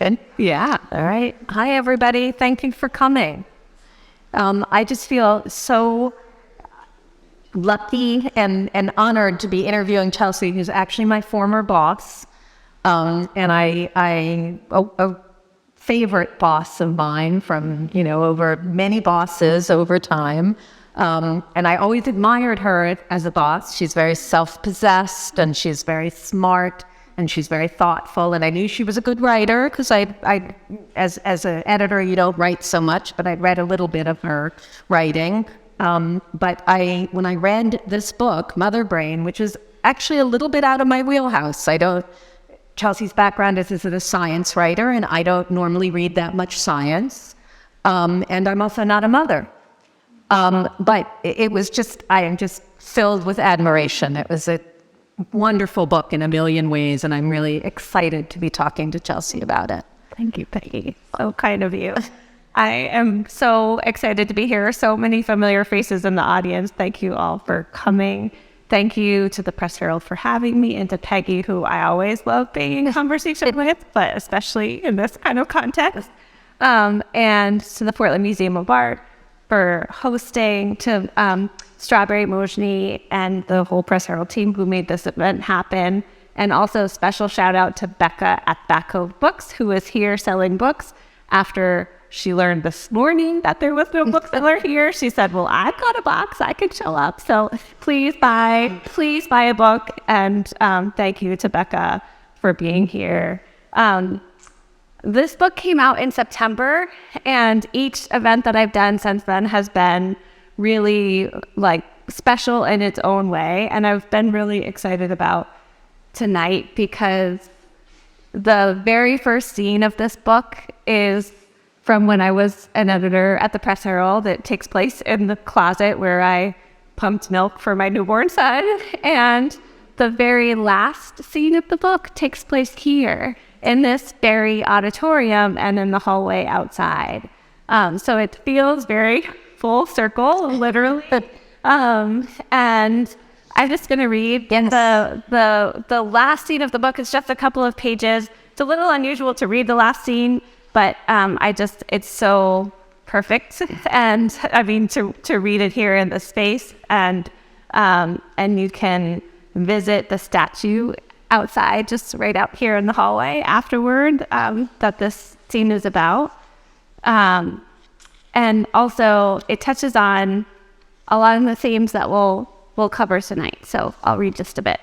Good. Yeah. All right. Hi, everybody. Thank you for coming. I just feel so lucky and honored to be interviewing Chelsea, who's actually my former boss, and a favorite boss of mine from, over many bosses over time. And I always admired her as a boss. She's very self-possessed, and she's very smart, and she's very thoughtful. And I knew she was a good writer because as an editor, you don't write so much, but I'd read a little bit of her writing. But when I read this book, Mother Brain, which is actually a little bit out of my wheelhouse, Chelsea's background is as a science writer, and I don't normally read that much science. And I'm also not a mother. But I am just filled with admiration. It was a wonderful book in a million ways, and I'm really excited to be talking to Chelsea about it. Thank you, Peggy. So kind of you. I am so excited to be here. So many familiar faces in the audience. Thank you all for coming. Thank you to the Press Herald for having me, and to Peggy, who I always love being in conversation with, but especially in this kind of context. And to the Portland Museum of Art for hosting, to Strawberry Mojni and the whole Press Herald team who made this event happen. And also a special shout out to Becca at Back Cove Books, who is here selling books. After she learned this morning that there was no bookseller here, she said, well, I've got a box, I can show up. So please buy a book. And thank you to Becca for being here. This book came out in September, and each event that I've done since then has been really special in its own way. And I've been really excited about tonight because the very first scene of this book is from when I was an editor at the Press Herald. It takes place in the closet where I pumped milk for my newborn son. And the very last scene of the book takes place here in this very auditorium and in the hallway outside. So it feels very full circle, literally. And I'm just going to read the last scene of the book. Is just a couple of pages. It's a little unusual to read the last scene, but it's so perfect. And I mean, to read it here in the space, and you can visit the statue outside, just right out here in the hallway afterward, that this scene is about. And also it touches on a lot of the themes that we'll cover tonight. So I'll read just a bit.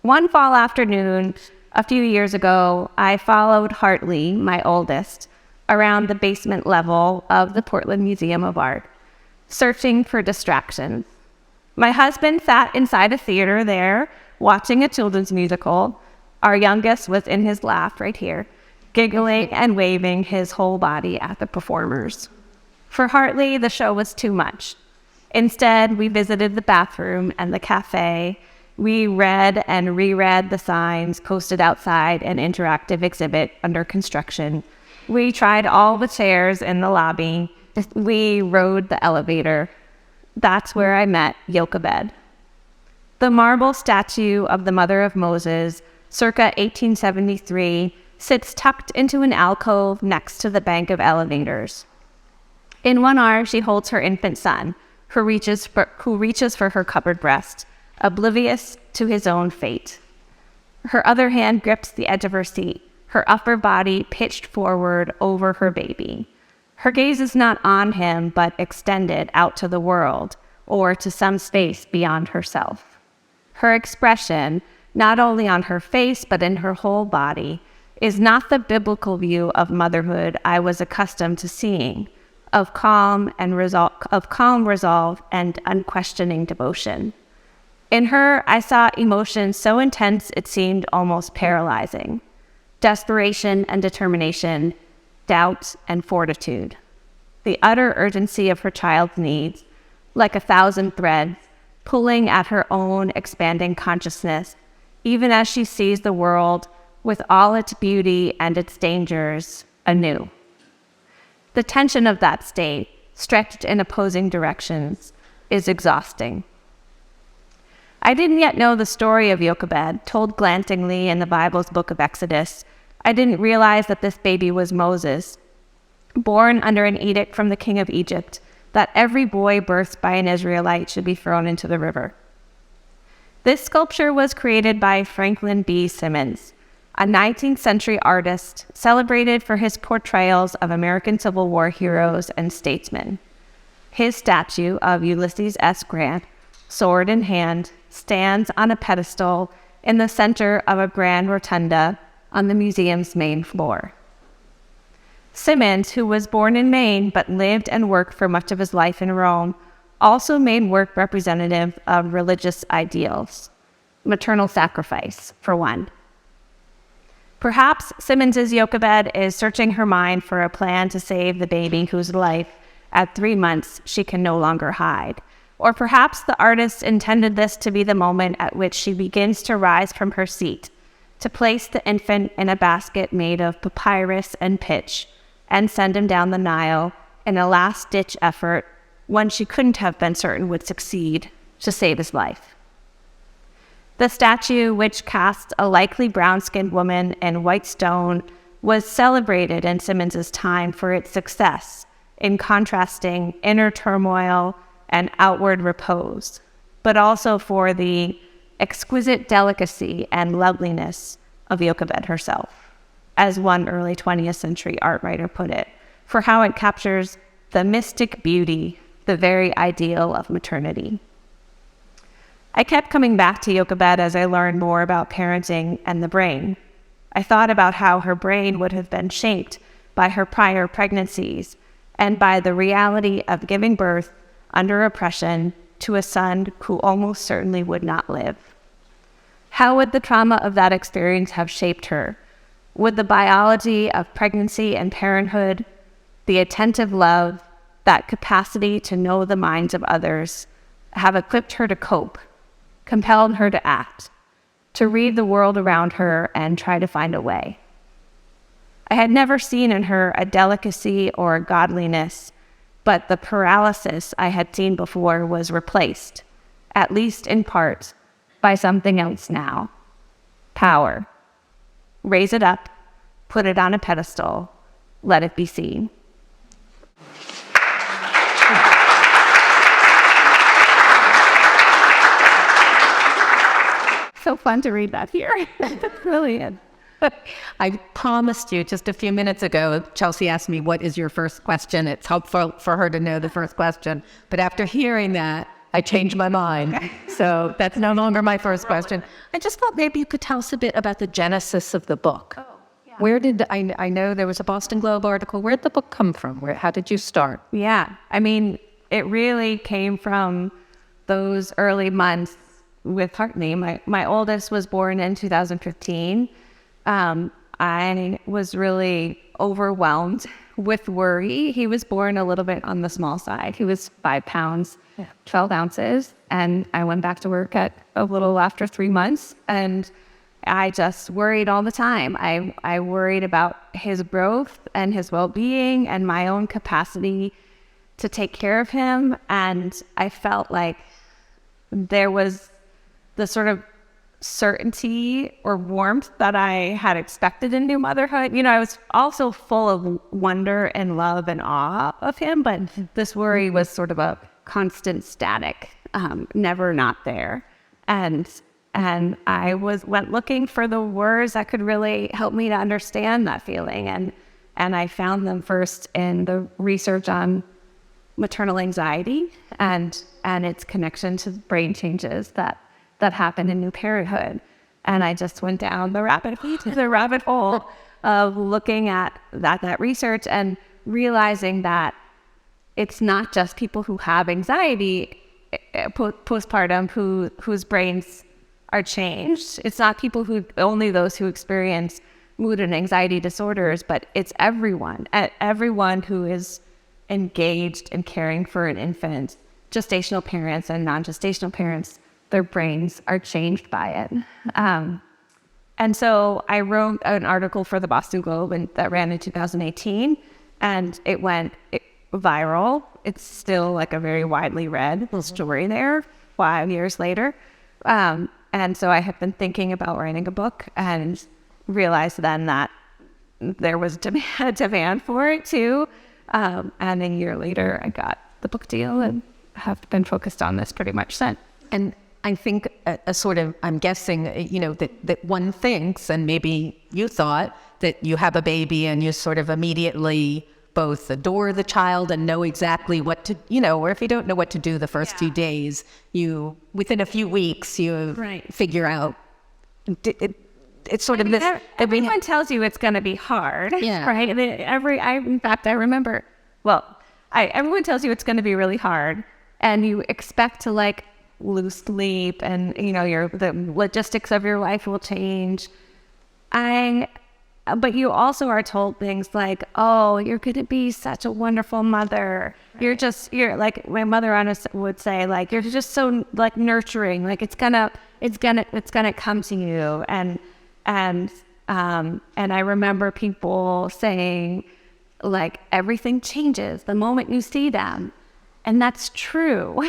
One fall afternoon a few years ago, I followed Hartley, my oldest, around the basement level of the Portland Museum of Art, searching for distractions. My husband sat inside a theater there, watching a children's musical. Our youngest was in his lap right here, giggling and waving his whole body at the performers. For Hartley, the show was too much. Instead, we visited the bathroom and the cafe. We read and reread the signs posted outside an interactive exhibit under construction. We tried all the chairs in the lobby. We rode the elevator. That's where I met Jochebed. The marble statue of the Mother of Moses, circa 1873, sits tucked into an alcove next to the bank of elevators. In one arm, she holds her infant son, who reaches for her covered breast, oblivious to his own fate. Her other hand grips the edge of her seat, her upper body pitched forward over her baby. Her gaze is not on him, but extended out to the world, or to some space beyond herself. Her expression, not only on her face, but in her whole body, is not the biblical view of motherhood I was accustomed to seeing, of calm resolve and unquestioning devotion. In her, I saw emotion so intense it seemed almost paralyzing. Desperation and determination, doubt and fortitude. The utter urgency of her child's needs, like 1,000 threads, pulling at her own expanding consciousness, even as she sees the world with all its beauty and its dangers anew. The tension of that state, stretched in opposing directions, is exhausting. I didn't yet know the story of Jochebed, told glancingly in the Bible's book of Exodus. I didn't realize that this baby was Moses, born under an edict from the king of Egypt, that every boy birthed by an Israelite should be thrown into the river. This sculpture was created by Franklin B. Simmons, a 19th century artist celebrated for his portrayals of American Civil War heroes and statesmen. His statue of Ulysses S. Grant, sword in hand, stands on a pedestal in the center of a grand rotunda on the museum's main floor. Simmons, who was born in Maine but lived and worked for much of his life in Rome, also made work representative of religious ideals, maternal sacrifice, for one. Perhaps Simmons's Jochebed is searching her mind for a plan to save the baby whose life, at 3 months, she can no longer hide. Or perhaps the artist intended this to be the moment at which she begins to rise from her seat, to place the infant in a basket made of papyrus and pitch, and send him down the Nile in a last-ditch effort, one she couldn't have been certain would succeed, to save his life. The statue, which casts a likely brown-skinned woman in white stone, was celebrated in Simmons's time for its success in contrasting inner turmoil and outward repose, but also for the exquisite delicacy and loveliness of Jochebed herself, as one early 20th century art writer put it, for how it captures the mystic beauty, the very ideal of maternity. I kept coming back to Jochebed as I learned more about parenting and the brain. I thought about how her brain would have been shaped by her prior pregnancies and by the reality of giving birth under oppression to a son who almost certainly would not live. How would the trauma of that experience have shaped her? Would the biology of pregnancy and parenthood, the attentive love, that capacity to know the minds of others, have equipped her to cope, compelled her to act, to read the world around her and try to find a way? I had never seen in her a delicacy or a godliness, but the paralysis I had seen before was replaced, at least in part, by something else now. Power. Raise it up, put it on a pedestal, let it be seen. So fun to read that here. Brilliant. I promised you just a few minutes ago, Chelsea asked me, what is your first question? It's helpful for her to know the first question. But after hearing that, I changed my mind. So that's no longer my first question. I just thought maybe you could tell us a bit about the genesis of the book. Oh, yeah. Where did, I know there was a Boston Globe article. Where did the book come from? How did you start? Yeah, I mean, it really came from those early months with Hartley. My oldest was born in 2015. I was really overwhelmed with worry. He was born a little bit on the small side. He was 5 pounds, 12 ounces. And I went back to work at a little after 3 months. And I just worried all the time. I worried about his growth and his well-being and my own capacity to take care of him. And I felt like there was the sort of certainty or warmth that I had expected in new motherhood. You know, I was also full of wonder and love and awe of him, but this worry was sort of a constant static, never not there. And I went looking for the words that could really help me to understand that feeling. And I found them first in the research on maternal anxiety and its connection to brain changes that happen in new parenthood. And I just went down the rabbit hole of looking at that research and realizing that it's not just people who have anxiety postpartum whose brains are changed. It's not only those who experience mood and anxiety disorders, but it's everyone who is engaged in caring for an infant, gestational parents and non-gestational parents. Their brains are changed by it. And so I wrote an article for the Boston Globe that ran in 2018, and it went viral. It's still like a very widely read story there 5 years later. And so I had been thinking about writing a book and realized then that there was a demand for it too. And a year later, I got the book deal and have been focused on this pretty much since. And I think a sort of, I'm guessing, that one thinks, and maybe you thought, that you have a baby and you sort of immediately both adore the child and know exactly what to, or if you don't know what to do the first few days, within a few weeks, you figure out. It's sort of this. Everyone tells you it's going to be hard, right? In fact, I remember, everyone tells you it's going to be really hard, and you expect to lose sleep, and the logistics of your life will change. But you also are told things like, "Oh, you're going to be such a wonderful mother. Right. You're like my mother would say, you're just so nurturing. It's gonna come to you." And I remember people saying, everything changes the moment you see them, and that's true.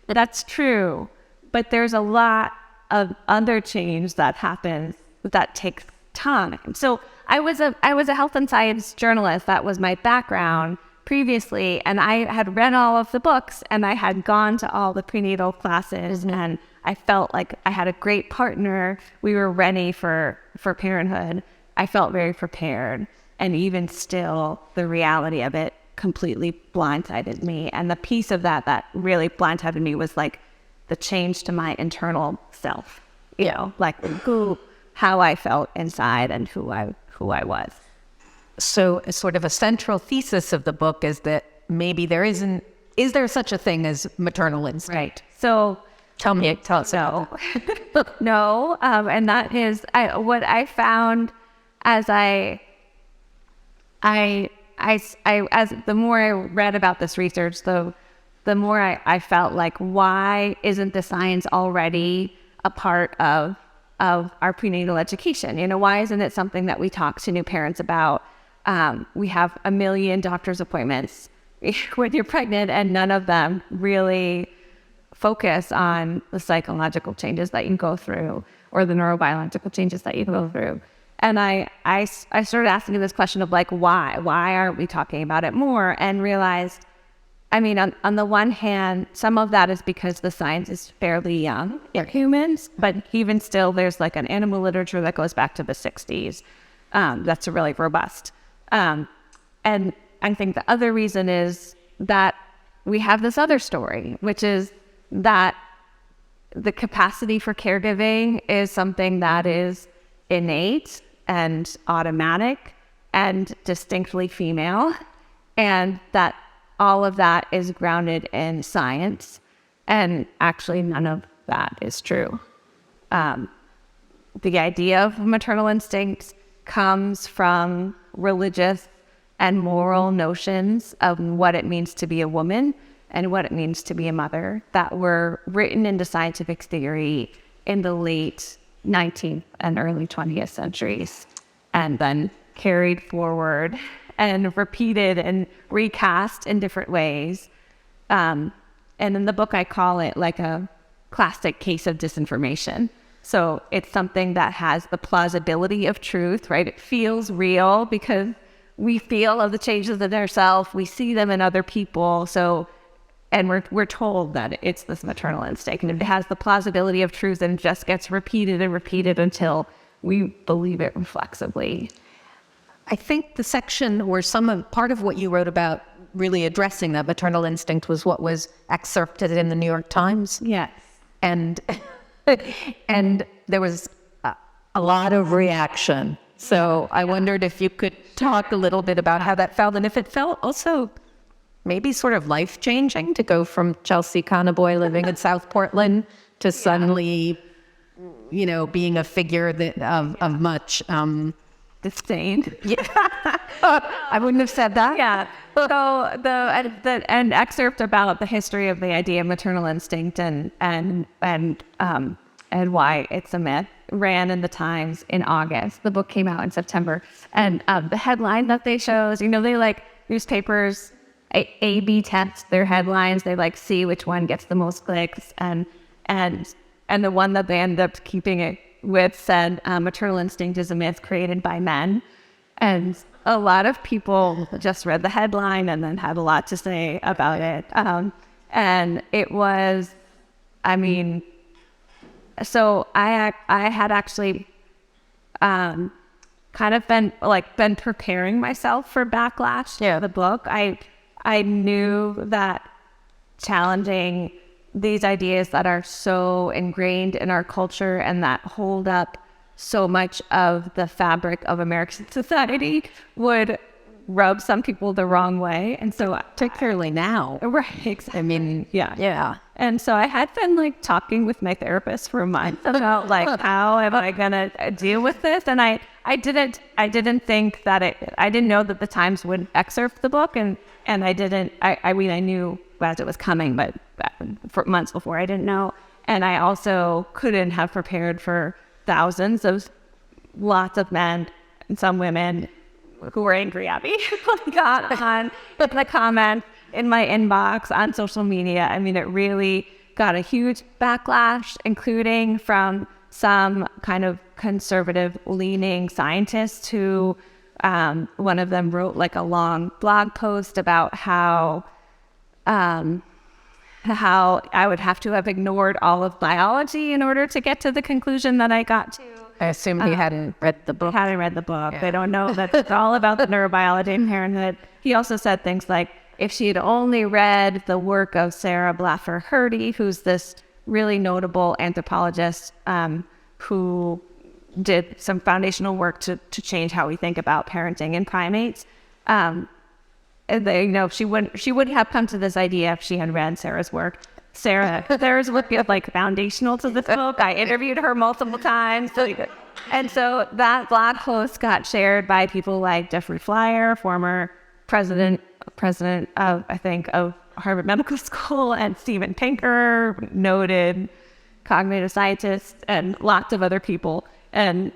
That's true. But there's a lot of other change that happens that takes time. So I was a health and science journalist. That was my background previously, and I had read all of the books, and I had gone to all the prenatal classes, and I felt like I had a great partner. We were ready for parenthood. I felt very prepared, and even still, the reality of it completely blindsided me. And the piece of that really blindsided me was the change to my internal self. How I felt inside and who I was. So sort of a central thesis of the book is that maybe is there such a thing as maternal instinct? Right. So tell us. No. And that is what I found as as the more I read about this research, the more I felt why isn't the science already a part of our prenatal education? Why isn't it something that we talk to new parents about? We have 1 million doctor's appointments when you're pregnant, and none of them really focus on the psychological changes that you go through or the neurobiological changes that you go through. And I started asking this question of why aren't we talking about it more? And realized, on the one hand, some of that is because the science is fairly young in humans, but even still, there's an animal literature that goes back to the 60s. That's really robust. And I think the other reason is that we have this other story, which is that the capacity for caregiving is something that is innate and automatic and distinctly female, and that all of that is grounded in science, and actually none of that is true. The idea of maternal instinct comes from religious and moral notions of what it means to be a woman and what it means to be a mother that were written into scientific theory in the late 19th and early 20th centuries, and then carried forward and repeated and recast in different ways. And in the book, I call it a classic case of disinformation. So it's something that has the plausibility of truth, right? It feels real because we feel of the changes in ourselves. We see them in other people. And we're told that it's this maternal instinct, and it has the plausibility of truth, and it just gets repeated and repeated until we believe it reflexively. I think the section or part of what you wrote about really addressing that maternal instinct was what was excerpted in the New York Times. Yes. And there was a lot of reaction. So I wondered if you could talk a little bit about how that felt, and if it felt also maybe sort of life-changing to go from Chelsea Conaboy living in South Portland to suddenly, being a figure of much disdain. Yeah. I wouldn't have said that. Yeah. So an excerpt about the history of the idea of maternal instinct and why it's a myth ran in the Times in August. The book came out in September, and the headline that they chose, they newspapers A/B test their headlines. They see which one gets the most clicks, and And the one that they ended up keeping it with said, maternal instinct is a myth created by men. And a lot of people just read the headline and then had a lot to say about it. And it was, I mean, so I had actually kind of been preparing myself for backlash to the book. I knew that challenging these ideas that are so ingrained in our culture and that hold up so much of the fabric of American society would rub some people the wrong way. And so Particularly now. right, exactly. I mean, yeah. And so I had been like talking with my therapist for a month about like, how am I gonna deal with this? And I didn't think that I didn't know that the Times would excerpt the book, and I mean, I knew as it was coming, but for months before I didn't know. And I also couldn't have prepared for thousands of lots of men and some women who were angry at me got on the comment in my inbox on social media. I mean, it really got a huge backlash, including from some kind of conservative leaning scientists who, one of them wrote like a long blog post about how I would have to have ignored all of biology in order to get to the conclusion that I got to. I assume he hadn't read the book. Hadn't read the book. Yeah. They don't know that it's all about the neurobiology and parenthood. He also said things like, if she had only read the work of Sarah Blaffer Hrdy, who's this really notable anthropologist who did some foundational work to change how we think about parenting in primates, she wouldn't have come to this idea if she had read Sarah's work. Sarah's work is like foundational to this book. I interviewed her multiple times. And so that blog post got shared by people like Jeffrey Flyer, former president of, I think, of Harvard Medical School, and Steven Pinker, noted cognitive scientist, and lots of other people. And,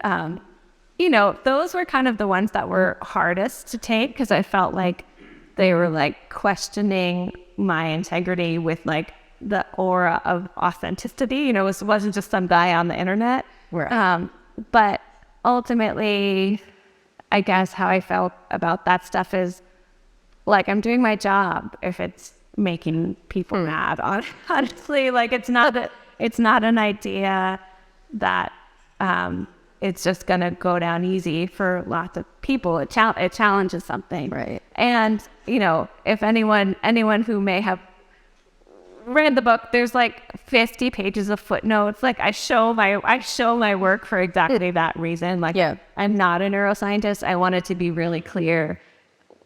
those were kind of the ones that were hardest to take, because I felt like they were like questioning my integrity with like the aura of authenticity. It wasn't just some guy on the internet. Right. But ultimately, I guess how I felt about that stuff is like, I'm doing my job if it's making people mad. Honestly, like it's not an idea that it's just gonna go down easy for lots of people. It challenges something, Right? And if anyone who may have read the book, there's like 50 pages of footnotes. Like I show my work for exactly that reason. Like, Yeah. I'm not a neuroscientist. I wanted to be really clear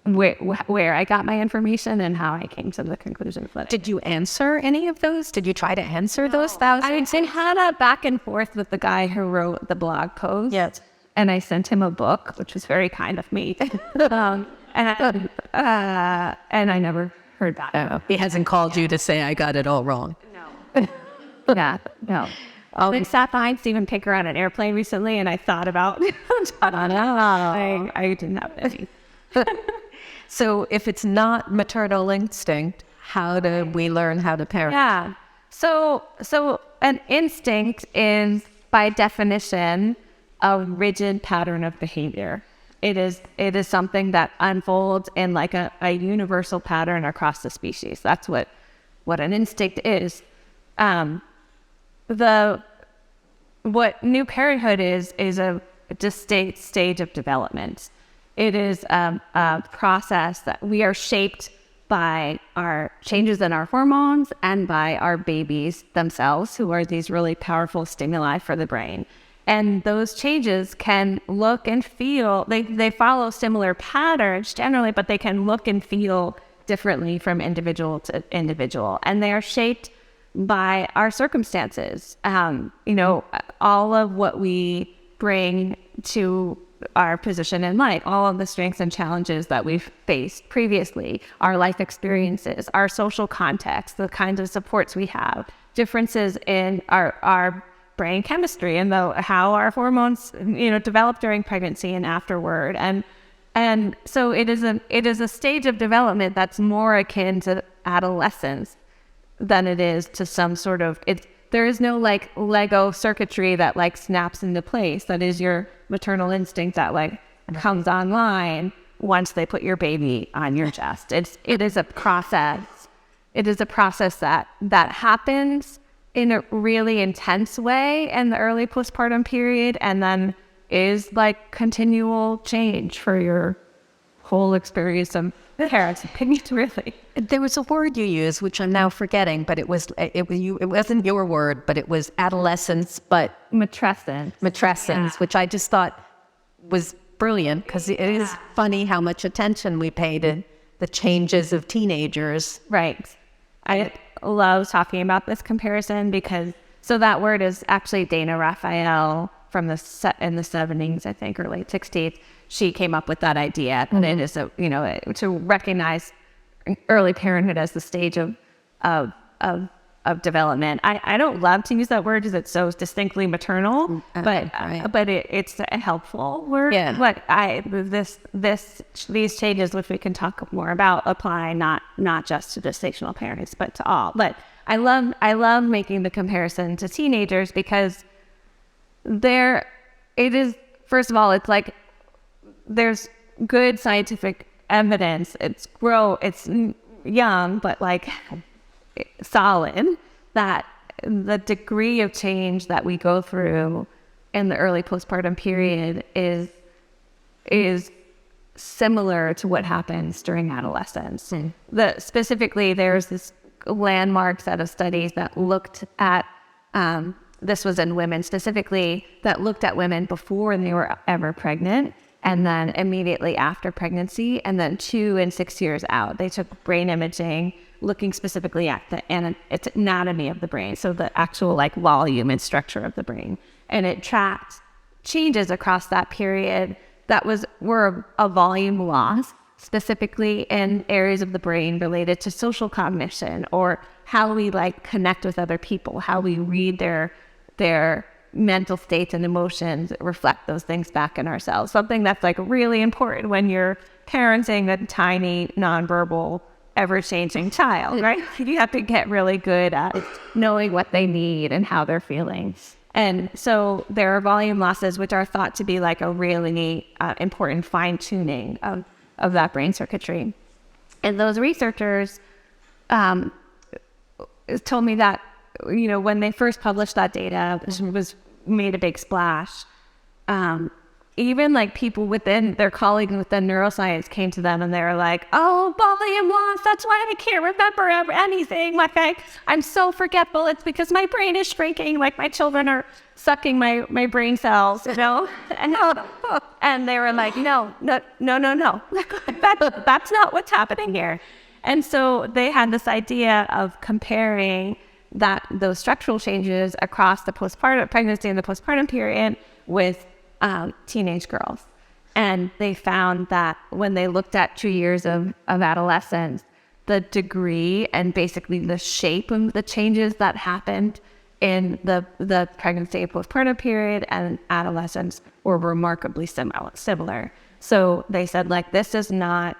where I got my information and how I came to the conclusions that Did you answer any of those? Did you try to answer those thousands? I had a back and forth with the guy who wrote the blog post. Yes. And I sent him a book, which was very kind of me. And I never heard back. Oh, he hasn't called you to say I got it all wrong. No. Yeah, no. I sat behind Steven Pinker on an airplane recently, and I thought about I didn't have any. So if it's not maternal instinct, how do we learn how to parent? Yeah. So an instinct is, by definition, a rigid pattern of behavior. It is something that unfolds in like a universal pattern across the species. That's what an instinct is. What new parenthood is a distinct stage of development. It is a process that we are shaped by our changes in our hormones and by our babies themselves, who are these really powerful stimuli for the brain. And those changes can look and feel, they follow similar patterns generally, but they can look and feel differently from individual to individual. And they are shaped by our circumstances. All of what we bring to our position in life, all of the strengths and challenges that we've faced previously, our life experiences, our social context, the kinds of supports we have, differences in our brain chemistry and how our hormones, develop during pregnancy and afterward. And so it is a stage of development that's more akin to adolescence than it is to some sort of, there is no like Lego circuitry that like snaps into place. That is your maternal instinct that like comes online once they put your baby on your chest. It is a process. It is a process that happens in a really intense way in the early postpartum period, and then is like continual change for your whole experience of parenting. Really, There was a word you used, which I'm now forgetting, but it wasn't your word, but it was adolescence, but matrescence, which I just thought was brilliant, because it is funny how much attention we pay to the changes of teenagers. Right. I love talking about this comparison because that word is actually Dana Raphael from in the 70s, I think, or late 60s. She came up with that idea, and it is to recognize early parenthood as the stage of development. I don't love to use that word because it's so distinctly maternal, but it's a helpful word. Yeah. But these changes, which we can talk more about, apply not just to gestational parents, but to all. But I love making the comparison to teenagers because first of all, it's like there's good scientific evidence. It's young, but like solid, that the degree of change that we go through in the early postpartum period is similar to what happens during adolescence. Specifically, there's this landmark set of studies that looked at this was in women specifically, that looked at women before they were ever pregnant, and then immediately after pregnancy, and then 2 and 6 years out. They took brain imaging, looking specifically at the anatomy of the brain, so the actual like volume and structure of the brain, and it tracked changes across that period that were a volume loss, specifically in areas of the brain related to social cognition, or how we like connect with other people, how we read their mental states and emotions, reflect those things back in ourselves. Something that's like really important when you're parenting a tiny, nonverbal, ever-changing child, right? You have to get really good at knowing what they need and how they're feeling. And so there are volume losses, which are thought to be like a really important fine-tuning of that brain circuitry. And those researchers told me that, when they first published that data, which made a big splash, even like people within their colleagues within neuroscience came to them and they were like, oh, volume loss, that's why I can't remember anything. Like I'm so forgetful. It's because my brain is shrinking. Like my children are sucking my brain cells, and they were like, no. That's not what's happening here. And so they had this idea of comparing those structural changes across the postpartum pregnancy and the postpartum period with teenage girls. And they found that when they looked at 2 years of adolescence, the degree and basically the shape of the changes that happened in the pregnancy and postpartum period and adolescence were remarkably similar. So they said, like, this is not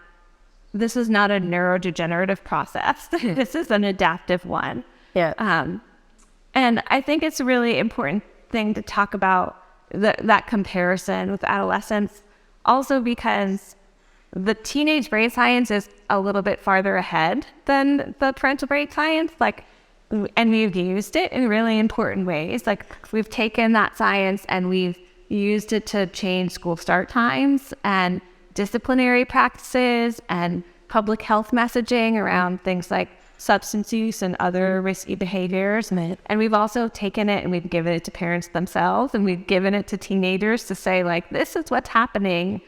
a neurodegenerative process. This is an adaptive one. Yeah. And I think it's a really important thing to talk about that comparison with adolescence, also because the teenage brain science is a little bit farther ahead than the parental brain science. And we've used it in really important ways. Like, we've taken that science and we've used it to change school start times and disciplinary practices and public health messaging around things like substance use and other risky behaviors. And we've also taken it and we've given it to parents themselves, and we've given it to teenagers to say, like, this is what's happening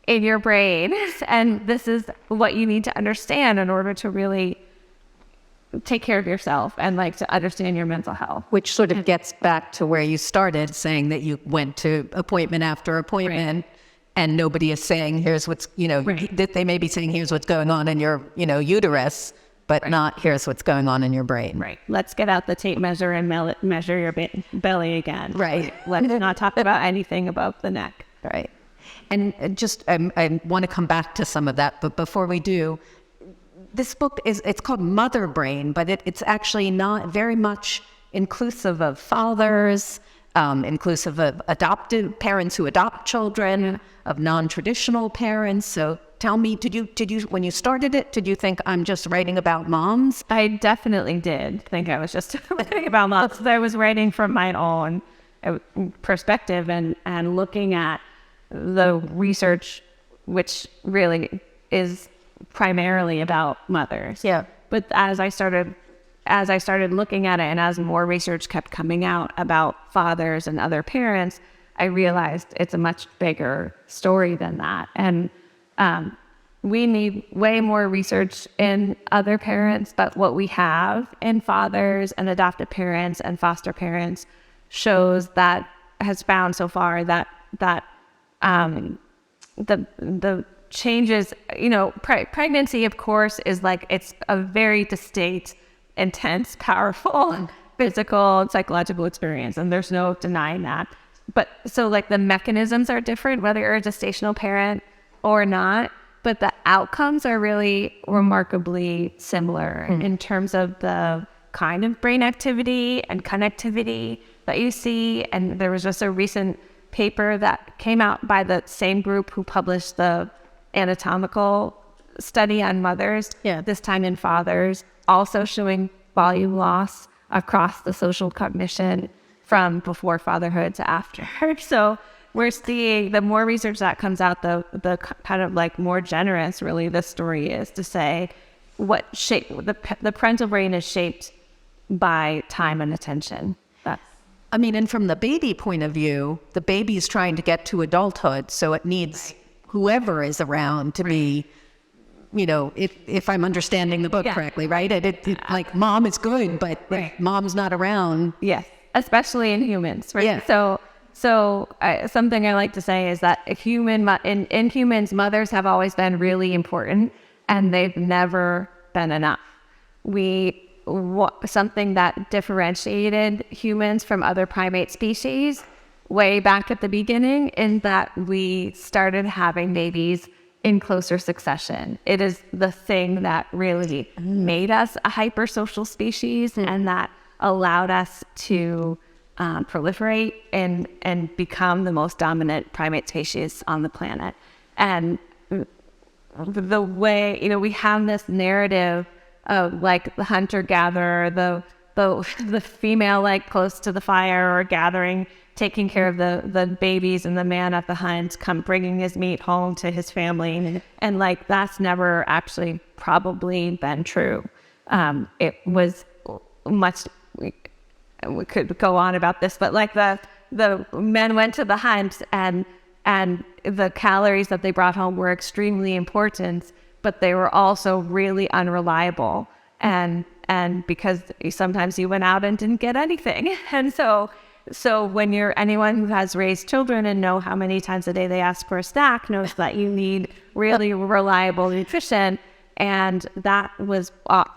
in your brain, and this is what you need to understand in order to really take care of yourself and like to understand your mental health. Which sort of gets back to where you started, saying that you went to appointment after appointment, right, and nobody is saying, here's what's, right, that they may be saying, here's what's going on in your, uterus, but right, not here's what's going on in your brain. Right. Let's get out the tape measure and measure your belly again. Right. Let's not talk about anything above the neck. Right. And just, I want to come back to some of that, but before we do, this book it's called Mother Brain, but it's actually not very much inclusive of fathers, inclusive of adoptive parents who adopt children, of non-traditional parents. So tell me, did you, when you started it, did you think I'm just writing about moms? I definitely did think I was just writing about moms. I was writing from my own perspective and looking at the research, which really is primarily about mothers. Yeah. But as I started looking at it, and as more research kept coming out about fathers and other parents, I realized it's a much bigger story than that. And we need way more research in other parents, but what we have in fathers and adoptive parents and foster parents shows that has found so far that the changes, pregnancy, of course, is like, it's a very distinct, intense, powerful physical and psychological experience, and there's no denying that. But so like the mechanisms are different, whether you're a gestational parent or not, but the outcomes are really remarkably similar in terms of the kind of brain activity and connectivity that you see. And there was just a recent paper that came out by the same group who published the anatomical study on mothers, this time in fathers, also showing volume loss across the social cognition from before fatherhood to after. So we're seeing, the more research that comes out, the kind of like more generous really the story is to say what shape the parental brain is shaped by time and attention. And from the baby point of view, the baby's trying to get to adulthood, so it needs whoever is around to be, if I'm understanding the book correctly, right? Like mom is good, but if mom's not around. Yes, especially in humans, right? Yeah. So something I like to say is that in humans, mothers have always been really important, and they've never been enough. Something that differentiated humans from other primate species way back at the beginning is that we started having babies in closer succession. It is the thing that really made us a hypersocial species and that allowed us to proliferate and become the most dominant primate species on the planet. And the way, we have this narrative of like the hunter-gatherer, the female like close to the fire or gathering, taking care of the babies, and the man at the hunt bringing his meat home to his family. And like, that's never actually probably been true. It was much, we could go on about this, but like the men went to the hunt and the calories that they brought home were extremely important, but they were also really unreliable. And because sometimes you went out and didn't get anything. And so when anyone who has raised children and know how many times a day they ask for a snack knows that you need really reliable nutrition. And that was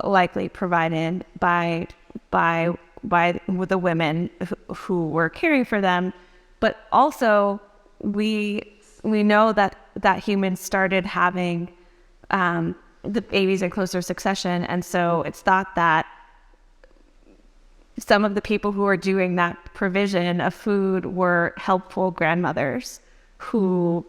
likely provided by the women who were caring for them. But also we know that humans started having the babies in closer succession. And so it's thought that some of the people who are doing that provision of food were helpful grandmothers who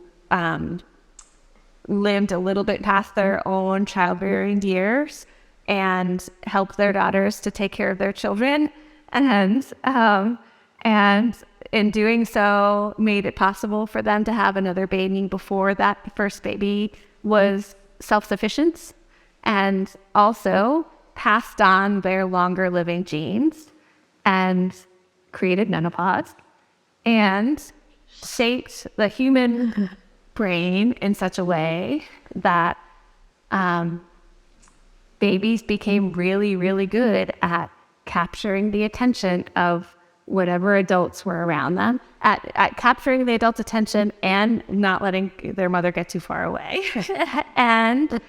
lived a little bit past their own childbearing years and helped their daughters to take care of their children. And in doing so, made it possible for them to have another baby before that first baby was self-sufficient, and also passed on their longer living genes and created menopause and shaped the human brain in such a way that babies became really, really good at capturing the attention of whatever adults were around them, at capturing the adult's attention and not letting their mother get too far away. And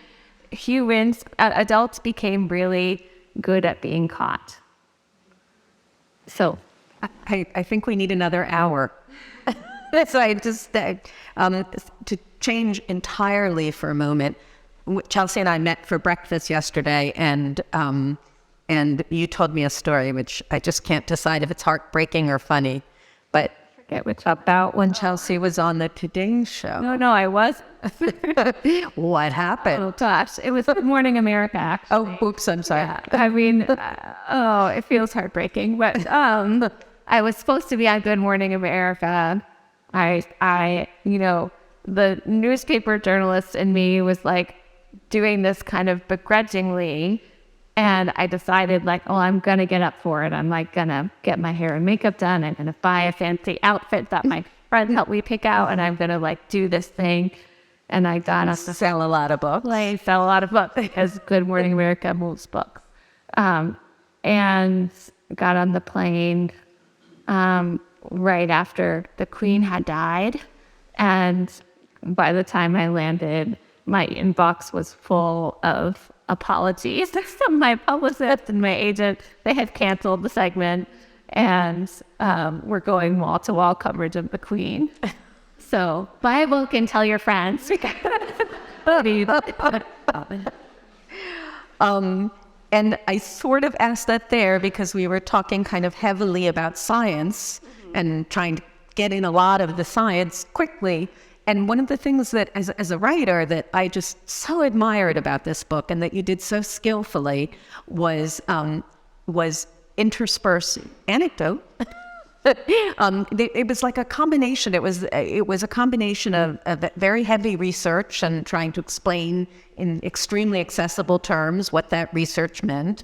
adults became really good at being caught. So I think we need another hour. So I just, to change entirely for a moment, Chelsea and I met for breakfast yesterday, and and you told me a story, which I just can't decide if it's heartbreaking or funny, but Forget which. about when Chelsea was on the Today Show. No, I was. What happened? Oh gosh, it was Good Morning America. Actually. Oh, oops, I'm sorry. Yeah, I mean, it feels heartbreaking, but I was supposed to be on Good Morning America. The newspaper journalist in me was like doing this kind of begrudgingly, and I decided like, oh, I'm gonna get up for it. I'm like gonna get my hair and makeup done. I'm gonna buy a fancy outfit that my friend helped me pick out, and I'm gonna like do this thing. And I got on the Sell a lot of books. sell a lot of books because Good Morning America moves books. And got on the plane right after the Queen had died. And by the time I landed, my inbox was full of apologies from my publicist and my agent. They had canceled the segment and were going wall-to-wall coverage of the Queen. So buy a book and tell your friends. And I sort of asked that there because we were talking kind of heavily about science and trying to get in a lot of the science quickly. And one of the things that, as a writer, that I just so admired about this book and that you did so skillfully was intersperse anecdote. It was like a combination. It was a combination of very heavy research and trying to explain in extremely accessible terms what that research meant.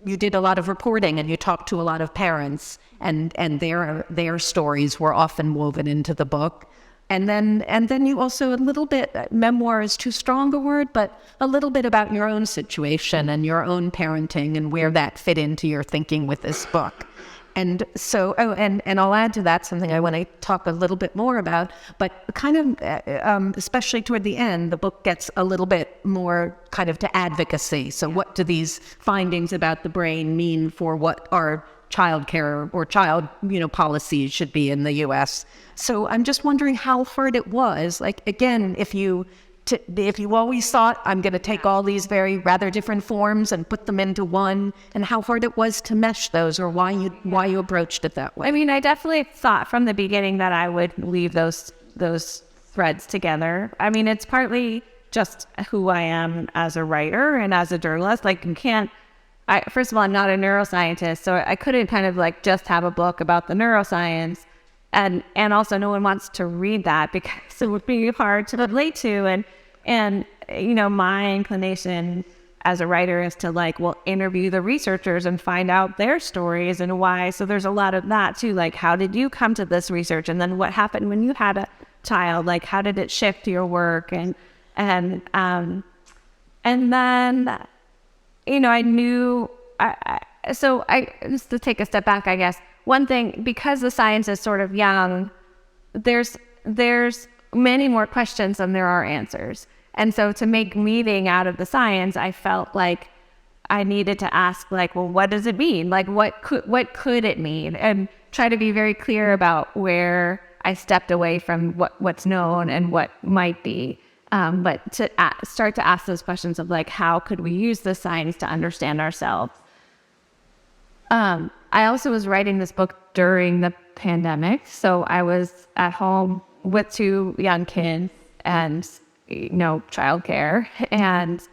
You did a lot of reporting and you talked to a lot of parents, and their stories were often woven into the book. And then you also a little bit, memoir is too strong a word, but a little bit about your own situation and your own parenting and where that fit into your thinking with this book. And so, and I'll add to that something I want to talk a little bit more about, but kind of, especially toward the end, the book gets a little bit more kind of to advocacy. So what do these findings about the brain mean for what our childcare or child, policies should be in the U.S.? So I'm just wondering how hard it was. Like, again, if you always thought, I'm going to take all these very rather different forms and put them into one, and how hard it was to mesh those, or why you approached it that way. I mean, I definitely thought from the beginning that I would weave those threads together. I mean, it's partly just who I am as a writer and as a journalist. Like, first of all, I'm not a neuroscientist, so I couldn't kind of like just have a book about the neuroscience. And also no one wants to read that because it would be hard to relate to. And my inclination as a writer is to interview the researchers and find out their stories and why. So there's a lot of that too. Like, how did you come to this research? And then what happened when you had a child? Like, how did it shift your work? And then, I knew, so just to take a step back, I guess, one thing, because the science is sort of young, there's many more questions than there are answers. And so to make meaning out of the science, I felt like I needed to ask, well, what does it mean? Like, what could it mean? And try to be very clear about where I stepped away from what's known and what might be. But to start to ask those questions of how could we use the science to understand ourselves? I also was writing this book during the pandemic, so I was at home with 2 young kids and childcare, and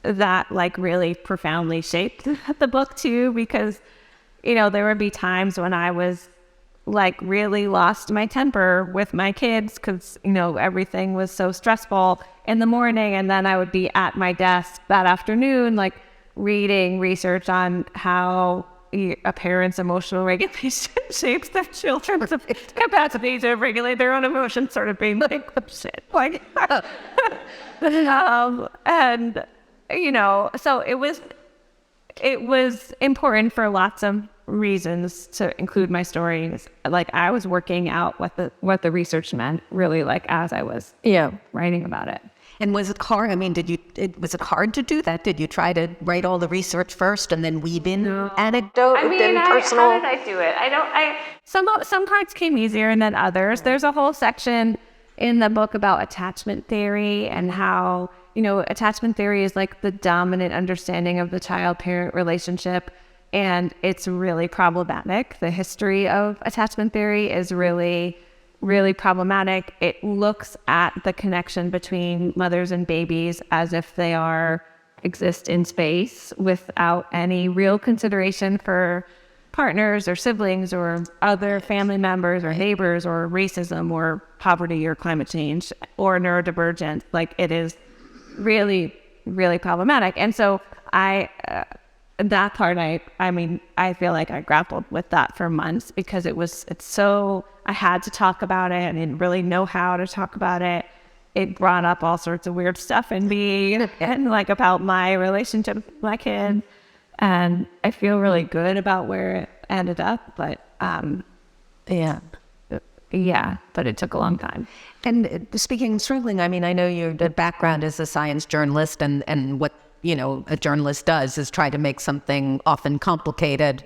that really profoundly shaped the book too, because there would be times when I was really lost my temper with my kids because everything was so stressful in the morning, and then I would be at my desk that afternoon reading research on how a parent's emotional regulation shapes their children's capacity to regulate their own emotions, sort of being like, oh, shit, and so it was important for lots of reasons to include my stories. I was working out what the research meant, really, as I was writing about it. And was it hard? I mean, was it hard to do that? Did you try to write all the research first and then weave in anecdote and personal? How did I do it? Some parts came easier than others. There's a whole section in the book about attachment theory and how, attachment theory is like the dominant understanding of the child-parent relationship. And it's really problematic. The history of attachment theory is really, really problematic. It looks at the connection between mothers and babies as if they exist in space without any real consideration for partners or siblings or other family members or neighbors or racism or poverty or climate change or neurodivergence. Like, it is really, really problematic. And so that part, I feel like I grappled with that for months because I had to talk about it. I didn't really know how to talk about it. It brought up all sorts of weird stuff in me and like about my relationship with my kid. And I feel really good about where it ended up, but but it took a long time. And speaking of struggling, I know your background as a science journalist, and what a journalist does is try to make something often complicated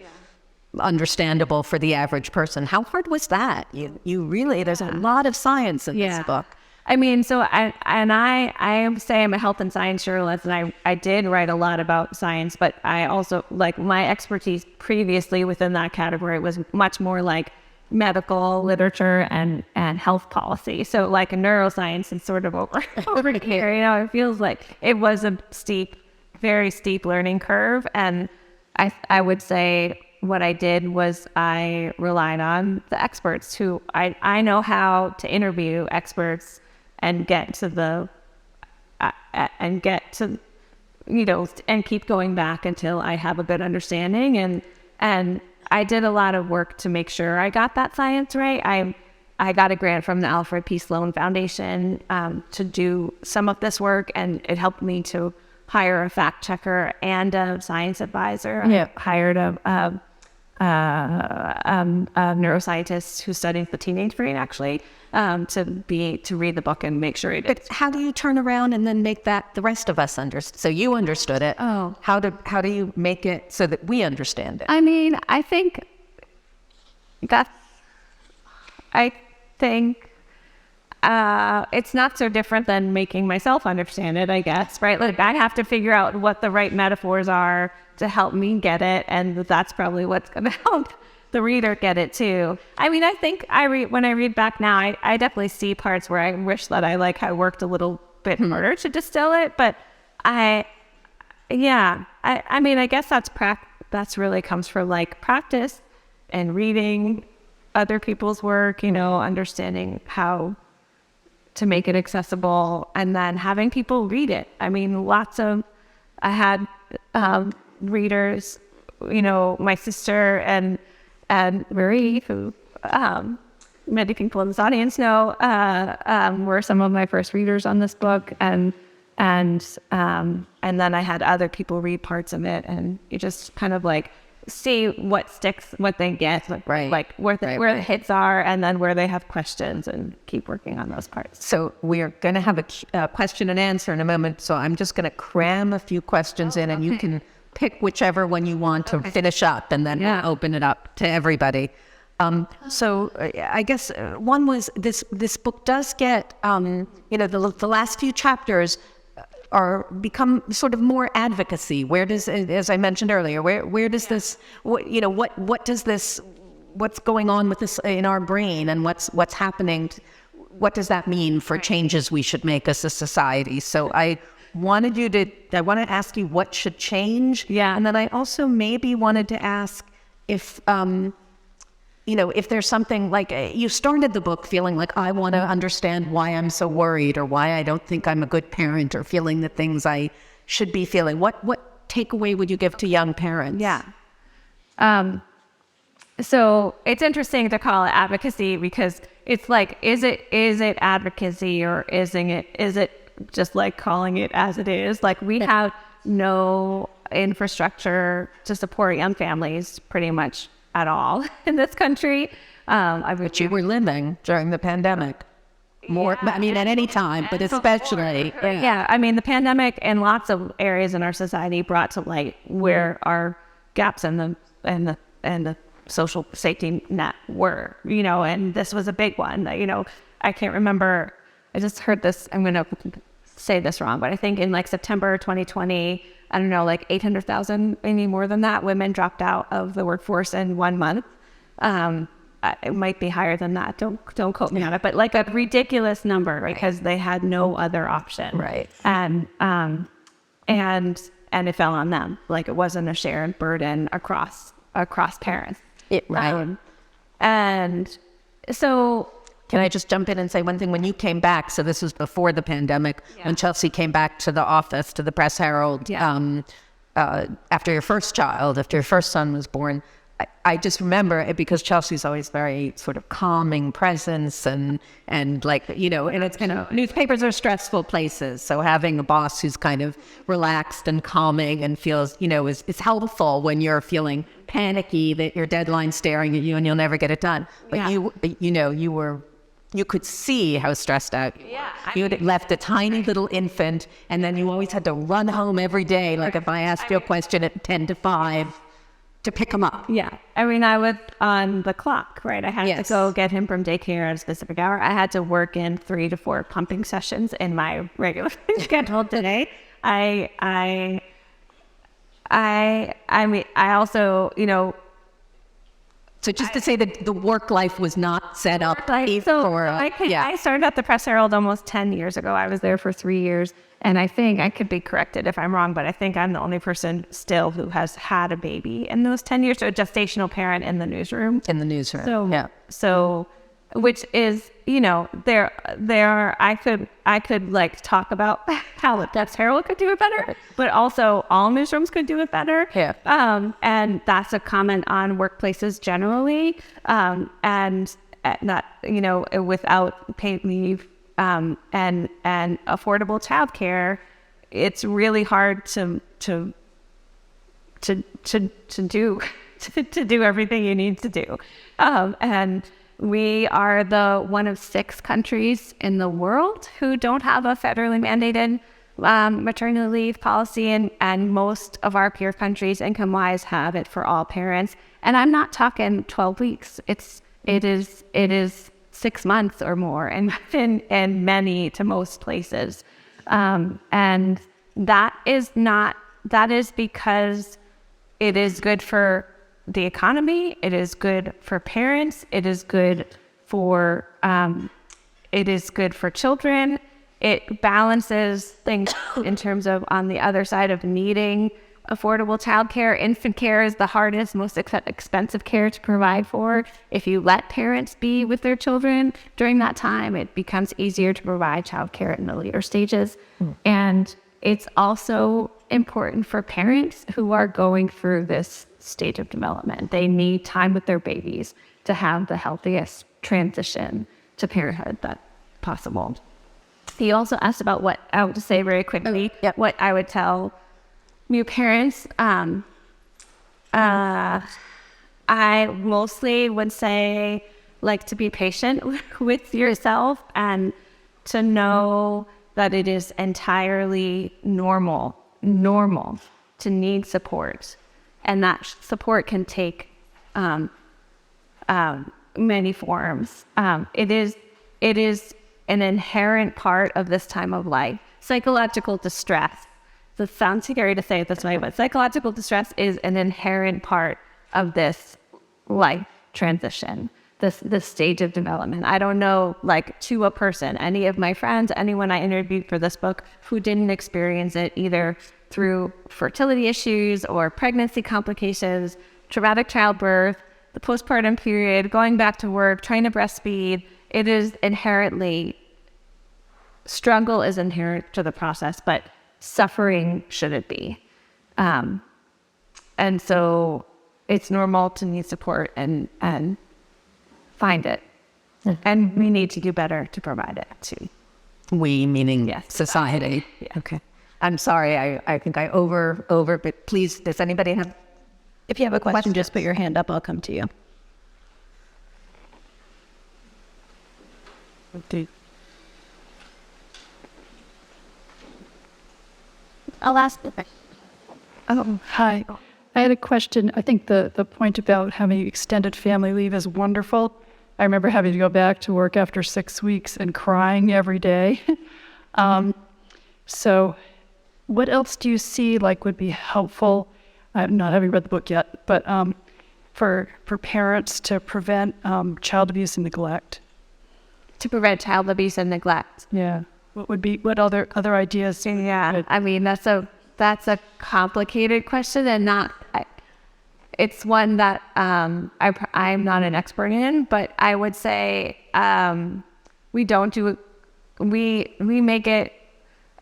understandable for the average person. How hard was that? You really, there's a lot of science in this book. So I say I'm a health and science journalist, and I did write a lot about science, but I also, like, my expertise previously within that category was much more like medical literature and health policy. So like neuroscience is sort of over here, it feels like it was a very steep learning curve. And I would say what I did was I relied on the experts who I know how to interview experts and get to and keep going back until I have a good understanding. And I did a lot of work to make sure I got that science right. I got a grant from the Alfred P. Sloan Foundation to do some of this work, and it helped me to hire a fact checker and a science advisor. I hired a neuroscientist who studies the teenage brain, actually, to read the book and make sure it. But how do you turn around and then make that the rest of us understand? So you understood it. Oh, how do you make it so that we understand it? I think it's not so different than making myself understand it, I guess, right? Like, I have to figure out what the right metaphors are to help me get it, and that's probably what's going to help the reader get it too. I think when I read back now, I definitely see parts where I wish that I worked a little bit harder to distill it, but I guess that's really comes from like practice and reading other people's work, understanding how to make it accessible, and then having people read it. I had readers, my sister and Marie, who many people in this audience know, were some of my first readers on this book, and then I had other people read parts of it, and you just kind of like see what sticks, what they get, like where the hits are, and then where they have questions, and keep working on those parts. So we're going to have a question and answer in a moment. So I'm just going to cram a few questions in, and you can pick whichever one you want to finish up, and then open it up to everybody. So I guess one was this book does get, the last few chapters become sort of more advocacy. Where does, as I mentioned earlier, where does this, what does this, what's going on with this in our brain, and what's happening? What does that mean for changes we should make as a society? So I want to ask you what should change. Yeah. And then I also maybe wanted to ask if there's something like, you started the book feeling like, I want to understand why I'm so worried, or why I don't think I'm a good parent, or feeling the things I should be feeling. What takeaway would you give to young parents? Yeah. So it's interesting to call it advocacy, because it's like, is it advocacy, or is it just like calling it as it is? Like, we have no infrastructure to support young families pretty much at all in this country. But you were living during the pandemic more, at any time, but especially. The pandemic in lots of areas in our society brought to light where our gaps in the social safety net were, and this was a big one. I can't remember I just heard this, I'm going to say this wrong, but I think in like September 2020, I don't know, like 800,000, maybe more than that, women dropped out of the workforce in 1 month. It might be higher than that. Don't quote me on it, but like a ridiculous number, right? Because they had no other option. Right. And it fell on them. Like it wasn't a shared burden across parents. Right. And so, can I just jump in and say one thing? When you came back, so this was before the pandemic, when Chelsea came back to the office, to the Press Herald, after your first child, after your first son was born, I just remember it because Chelsea's always very sort of calming presence and like, you know, and it's kind of, newspapers are stressful places. So having a boss who's kind of relaxed and calming and feels, you know, is helpful when you're feeling panicky that your deadline's staring at you and you'll never get it done. But you could see how stressed out you were. You had left a tiny little infant and then you always had to run home every day. Like if I asked you a question at 10 to 5, to pick him up. Yeah. I mean, I was on the clock, right? I had to go get him from daycare at a specific hour. I had to work in 3 to 4 pumping sessions in my regular schedule today. I mean, I also, you know, so just to say that the work life was not set up I started at the Press Herald almost 10 years ago. I was there for 3 years. And I think, I could be corrected if I'm wrong, but I think I'm the only person still who has had a baby in those 10 years. So a gestational parent in the newsroom. In the newsroom. So, which is, you know, I could like talk about how the Press Herald could do it better, but also all newsrooms could do it better. Yeah. And that's a comment on workplaces generally. And not, you know, without paid leave, and affordable childcare, it's really hard to do everything you need to do. And we are the one of 6 countries in the world who don't have a federally mandated maternity leave policy, and most of our peer countries, income-wise, have it for all parents. And I'm not talking 12 weeks. It is 6 months or more, and many to most places. And that is because it is good for the economy. It is good for parents. It is good for children. It balances things in terms of, on the other side of needing affordable childcare. Infant care is the hardest, most expensive care to provide for. If you let parents be with their children during that time, it becomes easier to provide childcare in the later stages. And it's also important for parents who are going through this stage of development. They need time with their babies to have the healthiest transition to parenthood that's possible. He also asked about what I would say very quickly, what I would tell new parents. I mostly would say, like, to be patient with yourself and to know that it is entirely normal to need support, and that support can take many forms. It is an inherent part of this time of life. Psychological distress. It sounds scary to say it this way, but psychological distress is an inherent part of this life transition, this stage of development. I don't know, like, to a person, any of my friends, anyone I interviewed for this book who didn't experience it either through fertility issues or pregnancy complications, traumatic childbirth, the postpartum period, going back to work, trying to breastfeed. It is inherently, struggle is inherent to the process, but suffering shouldn't be. And so it's normal to need support and find it. And we need to do better to provide it too. We, meaning society. Yeah. Okay. I'm sorry, I think I over, but please, does anybody have? If you have a question, just put your hand up. I'll come to you. Okay. I'll ask. Oh, hi. I had a question. I think the point about having extended family leave is wonderful. I remember having to go back to work after 6 weeks and crying every day. So what else do you see like would be helpful? I'm not having read the book yet, but for parents to prevent child abuse and neglect. To prevent child abuse and neglect. Yeah. What other ideas? Yeah. I mean, that's a complicated question, and it's one that I'm not an expert in, but I would say we make it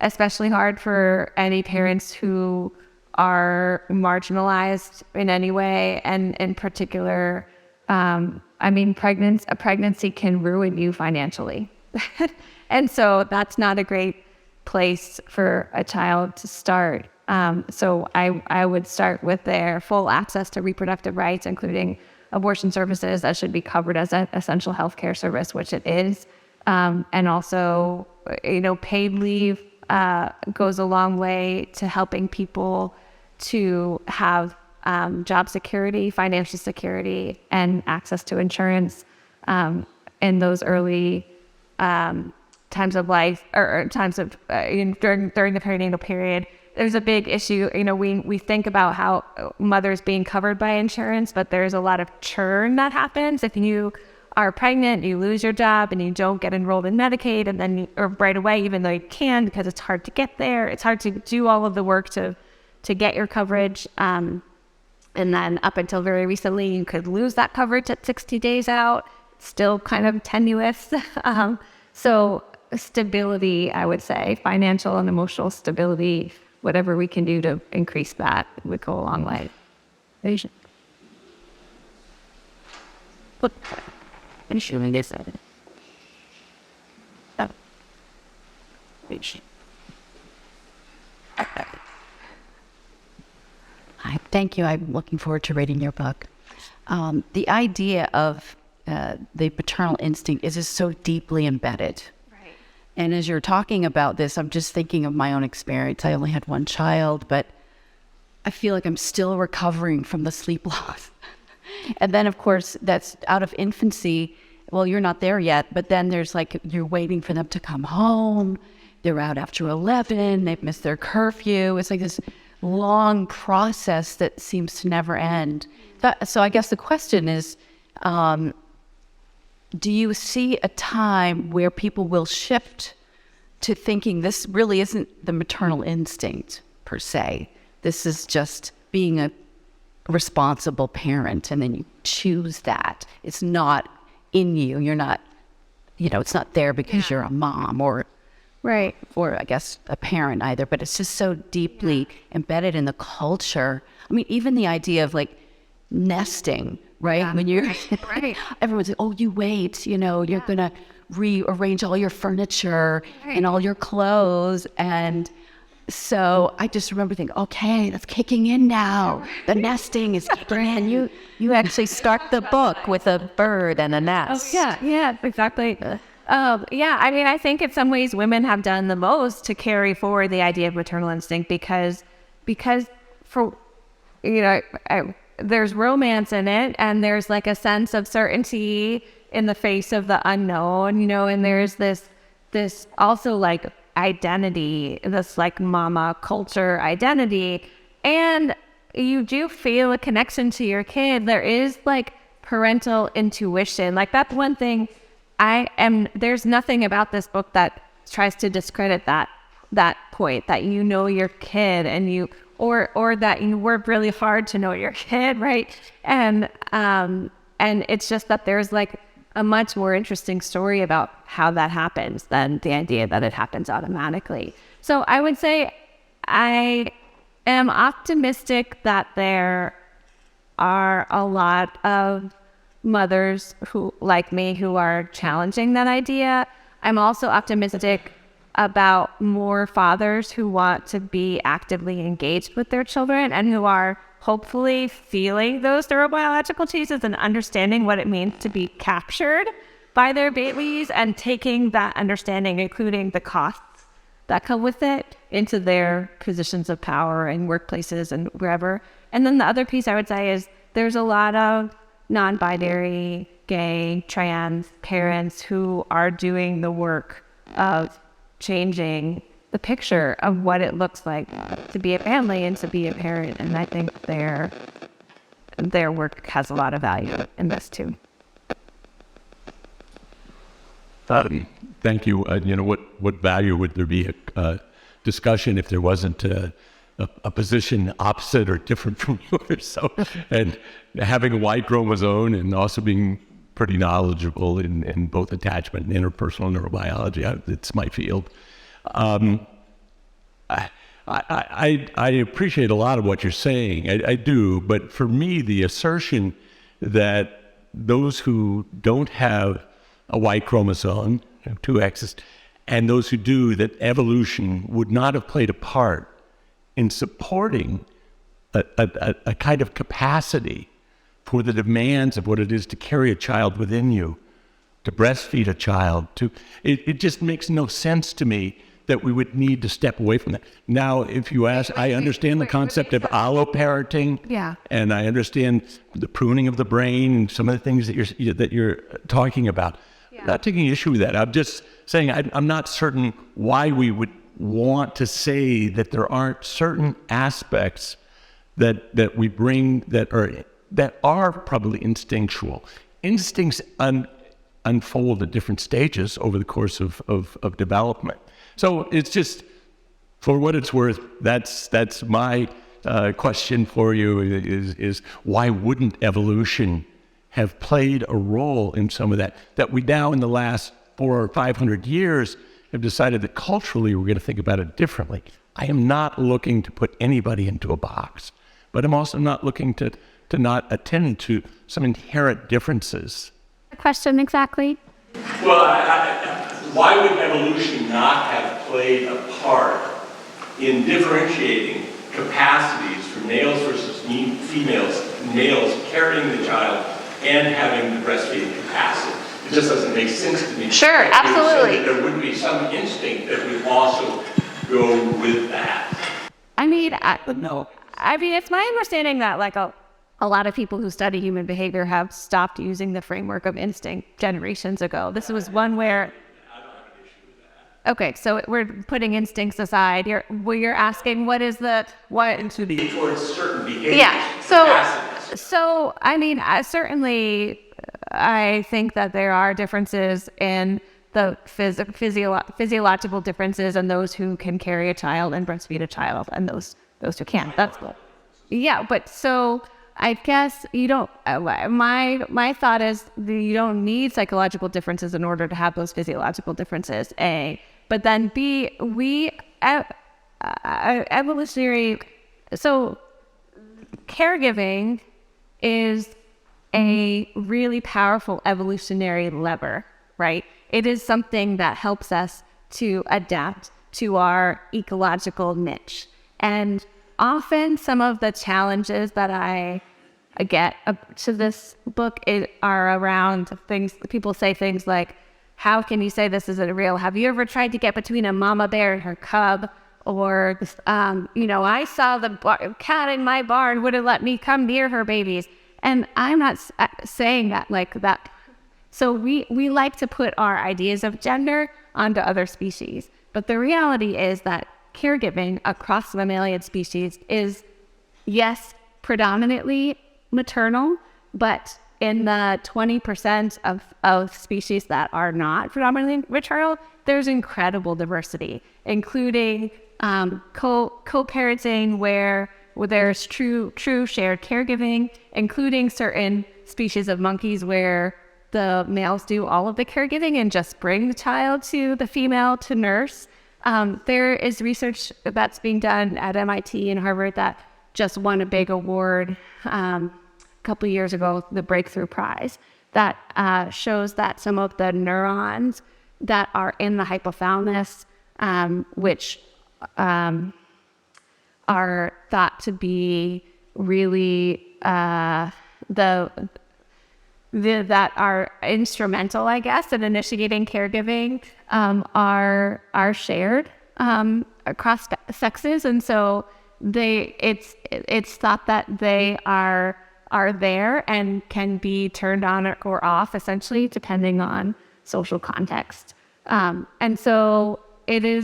especially hard for any parents who are marginalized in any way, and in particular, I mean, a pregnancy can ruin you financially. And so that's not a great place for a child to start. So I would start with their full access to reproductive rights, including abortion services that should be covered as an essential healthcare service, which it is. And also, paid leave goes a long way to helping people to have job security, financial security, and access to insurance in those early times of life, or times of during the perinatal period. There's a big issue. We think about how mothers being covered by insurance, but there's a lot of churn that happens. If you are pregnant, you lose your job and you don't get enrolled in Medicaid, and then or right away, even though you can, because it's hard to get there, it's hard to do all of the work to get your coverage. And then up until very recently, you could lose that coverage at 60 days out. It's still kind of tenuous. So stability, I would say, financial and emotional stability, whatever we can do to increase that would go a long way. Thank you. I'm looking forward to reading your book. The idea of the paternal instinct is just so deeply embedded. Right. And as you're talking about this, I'm just thinking of my own experience. I only had one child, but I feel like I'm still recovering from the sleep loss. And then, of course, that's out of infancy. Well, you're not there yet, but then there's like, you're waiting for them to come home. They're out after 11. They've missed their curfew. It's like this long process that seems to never end. So I guess the question is, do you see a time where people will shift to thinking this really isn't the maternal instinct per se? This is just being a responsible parent, and then you choose that. It's not in you. You're not, it's not there because you're a mom or Right. or I guess a parent either, but it's just so deeply embedded in the culture. I mean, even the idea of like nesting, right? Yeah. When you're, Right. everyone's like, oh, you wait, you're going to rearrange all your furniture and all your clothes. And so I just remember thinking, okay, that's kicking in now. The nesting is kicking in. You actually start the book with a bird and a nest. Oh, yeah, exactly. I mean, I think in some ways women have done the most to carry forward the idea of maternal instinct because for, there's romance in it, and there's like a sense of certainty in the face of the unknown, and there's this also like identity, this like mama culture identity, and you do feel a connection to your kid. There is like parental intuition. Like that's one thing there's nothing about this book that tries to discredit that point, that your kid and or that you work really hard to know your kid, right? And it's just that there's like a much more interesting story about how that happens than the idea that it happens automatically. So I would say I am optimistic that there are a lot of mothers who, like me, who are challenging that idea. I'm also optimistic about more fathers who want to be actively engaged with their children and who are hopefully feeling those neurobiological changes and understanding what it means to be captured by their babies and taking that understanding, including the costs that come with it, into their positions of power in workplaces and wherever. And then the other piece I would say is there's a lot of non-binary gay, trans parents who are doing the work of changing the picture of what it looks like to be a family and to be a parent. And I think their work has a lot of value in this too. Thank you. What value would there be a discussion if there wasn't a position opposite or different from yours? So, and having a Y chromosome and also being pretty knowledgeable in both attachment and interpersonal neurobiology, it's my field. I appreciate a lot of what you're saying. I do, but for me, the assertion that those who don't have a Y chromosome, 2 X's, and those who do, that evolution would not have played a part in supporting a kind of capacity for the demands of what it is to carry a child within you, to breastfeed a child. It just makes no sense to me that we would need to step away from that. Now, if you ask, I understand the concept of alloparenting, and I understand the pruning of the brain and some of the things that you're talking about. I'm not taking issue with that. I'm just saying I'm not certain why we would want to say that there aren't certain aspects that we bring that are probably instinctual. Instincts unfold at different stages over the course of development. So it's just, for what it's worth, that's my question for you is why wouldn't evolution have played a role in some of that we now in the last 400 or 500 years have decided that culturally we're going to think about it differently. I am not looking to put anybody into a box, but I'm also not looking to not attend to some inherent differences. The question exactly? Well, why would evolution not have played a part in differentiating capacities for males versus females, males carrying the child and having the breastfeeding capacity? It just doesn't make sense to me. Sure, absolutely. There would be some instinct that would also go with that. I mean, it's my understanding that like a lot of people who study human behavior have stopped using the framework of instinct generations ago. This was one where... Okay, so we're putting instincts aside. You're asking what To be towards certain behaviors. Yeah. So I mean, I think that there are differences in the physiological differences in those who can carry a child and breastfeed a child, and those who can't. That's what. Yeah, but so I guess you don't. My thought is you don't need psychological differences in order to have those physiological differences. A, but then B, evolutionary. So caregiving is a really powerful evolutionary lever, right? It is something that helps us to adapt to our ecological niche. And often some of the challenges that I get to this book are around things. People say things like, how can you say this isn't real? Have you ever tried to get between a mama bear and her cub? Or, I saw the cat in my barn wouldn't let me come near her babies. And I'm not saying that like that. So we like to put our ideas of gender onto other species. But the reality is that caregiving across mammalian species is, yes, predominantly maternal, but in the 20% of species that are not predominantly maternal, there's incredible diversity, including co-parenting where there's true shared caregiving, including certain species of monkeys where the males do all of the caregiving and just bring the child to the female to nurse. There is research that's being done at MIT and Harvard that just won a big award a couple of years ago, the Breakthrough Prize, that shows that some of the neurons that are in the hypothalamus, which are thought to be really that are instrumental, I guess, in initiating caregiving, are shared across sexes, and so it's thought that they are are there and can be turned on or off, essentially, depending on social context. And so the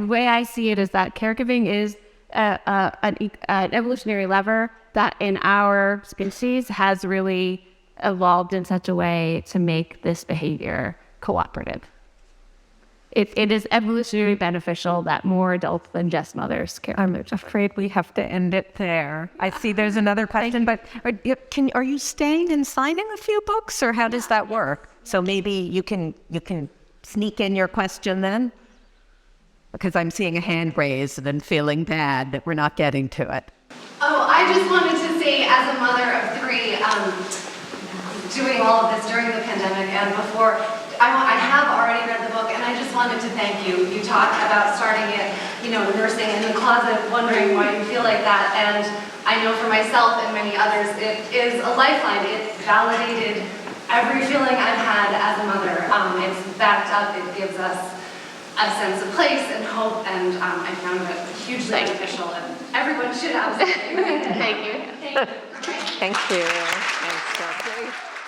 way I see it is that caregiving is an evolutionary lever that in our species has really evolved in such a way to make this behavior cooperative. It is evolutionarily beneficial that more adults than just mothers care. I'm afraid we have to end it there. I see there's another question, but are you staying and signing a few books, or how does that work? So maybe you can sneak in your question then, because I'm seeing a hand raised and feeling bad that we're not getting to it. Oh, I just wanted to say, as a mother of 3, doing all of this during the pandemic and before, I have already read the book, and I just wanted to thank you. You talked about starting it, nursing in the closet, wondering why you feel like that, and I know for myself and many others, it is a lifeline. It validated every feeling I've had as a mother. It's backed up. It gives us a sense of place and hope, and I found it hugely beneficial, and everyone should absolutely read it. Thank you. Thank you. Thank you. Thanks, Chelsea.